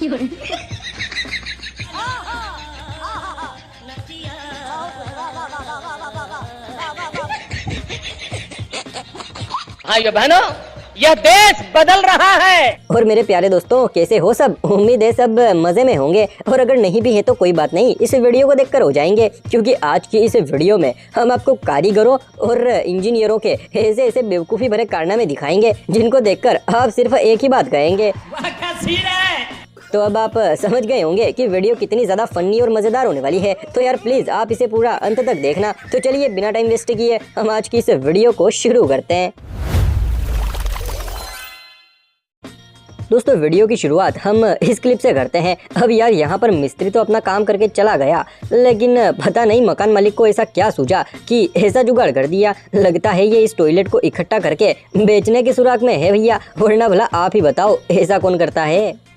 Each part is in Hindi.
भाइयों बहनों, यह देश बदल रहा है। और मेरे प्यारे दोस्तों, कैसे हो सब? उम्मीद है सब मजे में होंगे, और अगर नहीं भी है तो कोई बात नहीं, इस वीडियो को देखकर हो जाएंगे, क्योंकि आज की इस वीडियो में हम आपको कारीगरों और इंजीनियरों के ऐसे ऐसे बेवकूफ़ी भरे कारनामे दिखाएंगे जिनको देखकर आप सिर्फ एक ही बात कहेंगे, तो अब आप समझ गए होंगे कि वीडियो कितनी ज़्यादा फनी और मज़ेदार होने वाली है। तो यार प्लीज़ आप इसे पूरा अंत तक देखना। तो चलिए बिना टाइम वेस्ट किए हम आज की इस वीडियो को शुरू करते हैं। दोस्तों, वीडियो की शुरुआत हम इस क्लिप से करते हैं। अब यार यहाँ पर मिस्त्री तो अपना काम करके चला गया, लेकिन पता नहीं मकान मालिक को ऐसा क्या सूझा कि ऐसा जुगाड़ कर दिया। लगता है ये इस टॉयलेट को इकट्ठा करके बेचने के सुराग में है भैया, वरना भला आप ही बताओ ऐसा कौन करता है।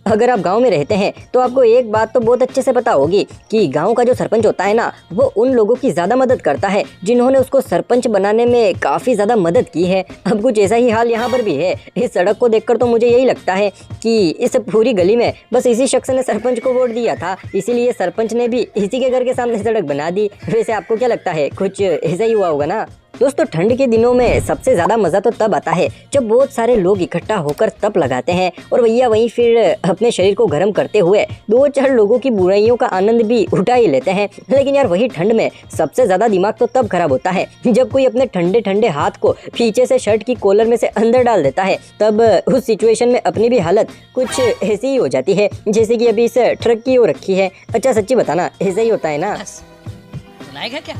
अगर आप गांव में रहते हैं तो आपको एक बात तो बहुत अच्छे से पता होगी कि गांव का जो सरपंच होता है ना, वो उन लोगों की ज़्यादा मदद करता है जिन्होंने उसको सरपंच बनाने में काफ़ी ज़्यादा मदद की है। अब कुछ ऐसा ही हाल यहाँ पर भी है। इस सड़क को देखकर तो मुझे यही लगता है कि इस पूरी गली में बस इसी शख्स ने सरपंच को वोट दिया था, इसीलिए सरपंच ने भी इसी के घर के सामने सड़क बना दी। वैसे आपको क्या लगता है, कुछ ऐसा ही हुआ होगा ना? दोस्तों, ठंड के दिनों में सबसे ज़्यादा मज़ा तो तब आता है जब बहुत सारे लोग इकट्ठा होकर तप लगाते हैं और भैया वहीं फिर अपने शरीर को गर्म करते हुए दो चार लोगों की बुराइयों का आनंद भी उठा ही लेते हैं। लेकिन यार वही ठंड में सबसे ज़्यादा दिमाग तो तब खराब होता है जब कोई अपने ठंडे ठंडे हाथ को पीछे से शर्ट की कॉलर में से अंदर डाल देता है। तब उस सिचुएशन में अपनी भी हालत कुछ ऐसी ही हो जाती है जैसे कि अभी इस ट्रक की हो रखी है। अच्छा सच्ची बताना, ऐसा ही होता है ना? क्या?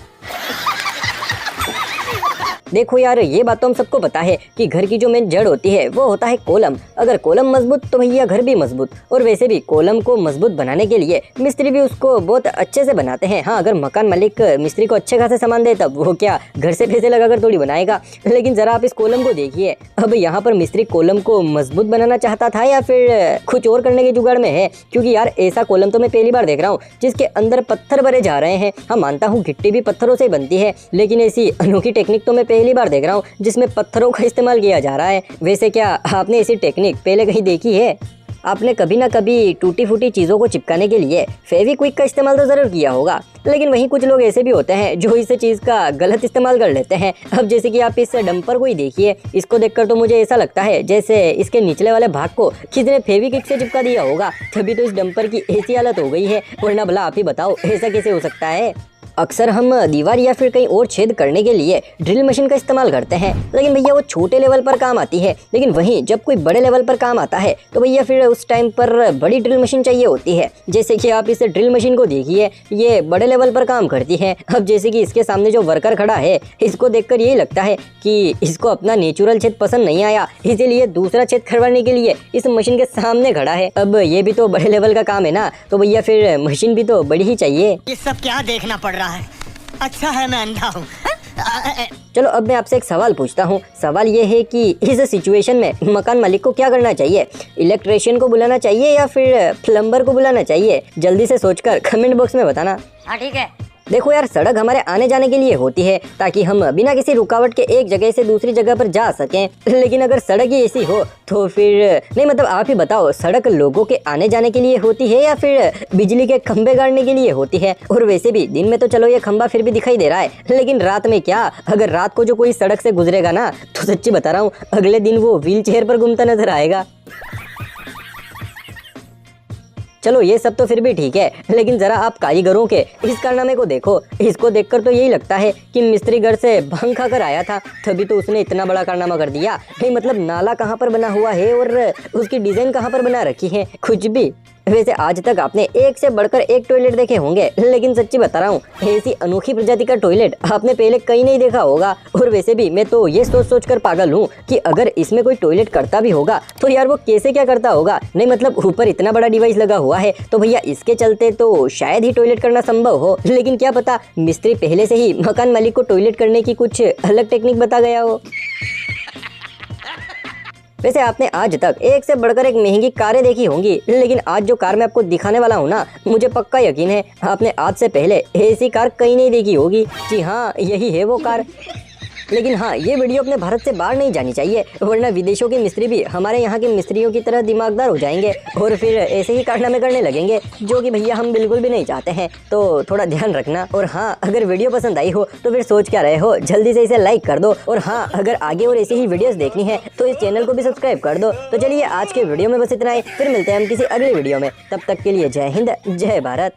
देखो यार, ये बात तो हम सबको पता है कि घर की जो मेन जड़ होती है वो होता है कॉलम। अगर कॉलम मजबूत तो भैया घर भी मजबूत। और वैसे भी कॉलम को मजबूत बनाने के लिए मिस्त्री भी उसको बहुत अच्छे से बनाते हैं। हाँ, अगर मकान मालिक मिस्त्री को अच्छे खासे सामान दे तब वो क्या घर से पैसे लगाकर थोड़ी बनाएगा। लेकिन जरा आप इस कॉलम को देखिए। अब यहाँ पर मिस्त्री कॉलम को मजबूत बनाना चाहता था या फिर कुछ और करने के जुगाड़ में है, क्योंकि यार ऐसा कॉलम तो मैं पहली बार देख रहा हूँ जिसके अंदर पत्थर भरे जा रहे हैं। हाँ मानता हूँ गिट्टी भी पत्थरों से बनती है, लेकिन ऐसी अनोखी टेक्निक तो मैं पहली बार देख रहा हूँ जिसमें पत्थरों का इस्तेमाल किया जा रहा है। वैसे क्या आपने ऐसी टेक्निक पहले कहीं देखी है? आपने कभी ना कभी टूटी फूटी चीज़ों को चिपकाने के लिए फेविक्विक का इस्तेमाल तो ज़रूर किया होगा, लेकिन वहीं कुछ लोग ऐसे भी होते हैं जो इस चीज़ का गलत इस्तेमाल कर लेते हैं। अब जैसे कि आप इस डंपर को ही देखिए, इसको देखकर तो मुझे ऐसा लगता है जैसे इसके निचले वाले भाग को किसी ने फेविक्विक से चिपका दिया होगा, तभी तो इस डंपर की ऐसी हालत हो गई है। वरना भला आप ही बताओ ऐसा कैसे हो सकता है? अक्सर हम दीवार या फिर कहीं और छेद करने के लिए ड्रिल मशीन का इस्तेमाल करते हैं, लेकिन भैया वो छोटे लेवल पर काम आती है। लेकिन वहीं जब कोई बड़े लेवल पर काम आता है तो भैया फिर उस टाइम पर बड़ी ड्रिल मशीन चाहिए होती है। जैसे कि आप इस ड्रिल मशीन को देखिए, ये बड़े लेवल पर काम करती है। अब जैसे कि इसके सामने जो वर्कर खड़ा है, इसको देखकर यही लगता है कि इसको अपना नेचुरल छेद पसंद नहीं आया, इसीलिए दूसरा छेद करवाने के लिए इस मशीन के सामने खड़ा है। अब ये भी तो बड़े लेवल का काम है ना, तो भैया फिर मशीन भी तो बड़ी ही चाहिए। ये सब क्या देखना पड़ रहा है? अच्छा है मैं अंधा हूँ। चलो अब मैं आपसे एक सवाल पूछता हूँ। सवाल ये है कि इस सिचुएशन में मकान मालिक को क्या करना चाहिए? इलेक्ट्रिशियन को बुलाना चाहिए या फिर प्लम्बर को बुलाना चाहिए? जल्दी से सोचकर कमेंट बॉक्स में बताना। हाँ ठीक है। देखो यार, सड़क हमारे आने जाने के लिए होती है ताकि हम बिना किसी रुकावट के एक जगह से दूसरी जगह पर जा सकें। लेकिन अगर सड़क ही ऐसी हो तो फिर नहीं, मतलब आप ही बताओ, सड़क लोगों के आने जाने के लिए होती है या फिर बिजली के खंभे गाड़ने के लिए होती है? और वैसे भी दिन में तो चलो ये खंभा फिर भी दिखाई दे रहा है, लेकिन रात में क्या? अगर रात को जो कोई सड़क से गुजरेगा ना, तो सच्ची बता रहा हूँ अगले दिन वो व्हील चेयर पर घूमता नजर आएगा। चलो ये सब तो फिर भी ठीक है, लेकिन जरा आप कारीगरों के इस कारनामे को देखो। इसको देखकर तो यही लगता है कि मिस्त्री घर से भंग खाकर आया था, तभी तो उसने इतना बड़ा कारनामा कर दिया। नहीं मतलब नाला कहाँ पर बना हुआ है और उसकी डिजाइन कहाँ पर बना रखी है, कुछ भी। वैसे आज तक आपने एक से बढ़कर एक टॉयलेट देखे होंगे, लेकिन सच्ची बता रहा हूँ ऐसी अनोखी प्रजाति का टॉयलेट आपने पहले कहीं नहीं देखा होगा। और वैसे भी मैं तो ये सोच सोच कर पागल हूँ कि अगर इसमें कोई टॉयलेट करता भी होगा तो यार वो कैसे क्या करता होगा। नहीं मतलब ऊपर इतना बड़ा डिवाइस लगा हुआ है तो भैया इसके चलते तो शायद ही टॉयलेट करना संभव हो, लेकिन क्या पता मिस्त्री पहले से ही मकान मालिक को टॉयलेट करने की कुछ अलग टेक्निक बता गया हो। वैसे आपने आज तक एक से बढ़कर एक महंगी कारें देखी होंगी, लेकिन आज जो कार मैं आपको दिखाने वाला हूँ ना, मुझे पक्का यकीन है आपने आज से पहले ऐसी कार कहीं नहीं देखी होगी। जी हाँ, यही है वो कार। लेकिन हाँ, ये वीडियो अपने भारत से बाहर नहीं जानी चाहिए, वरना विदेशों के मिस्त्री भी हमारे यहाँ के मिस्त्रियों की तरह दिमागदार हो जाएंगे और फिर ऐसे ही कारनामे करने लगेंगे, जो कि भैया हम बिल्कुल भी नहीं चाहते हैं। तो थोड़ा ध्यान रखना। और हाँ, अगर वीडियो पसंद आई हो तो फिर सोच क्या रहे हो, जल्दी से इसे लाइक कर दो। और हाँ, अगर आगे और ऐसी ही वीडियोस देखनी है तो इस चैनल को भी सब्सक्राइब कर दो। तो चलिए आज के वीडियो में बस इतना ही, फिर मिलते हैं हम किसी अगले वीडियो में। तब तक के लिए जय हिंद, जय भारत।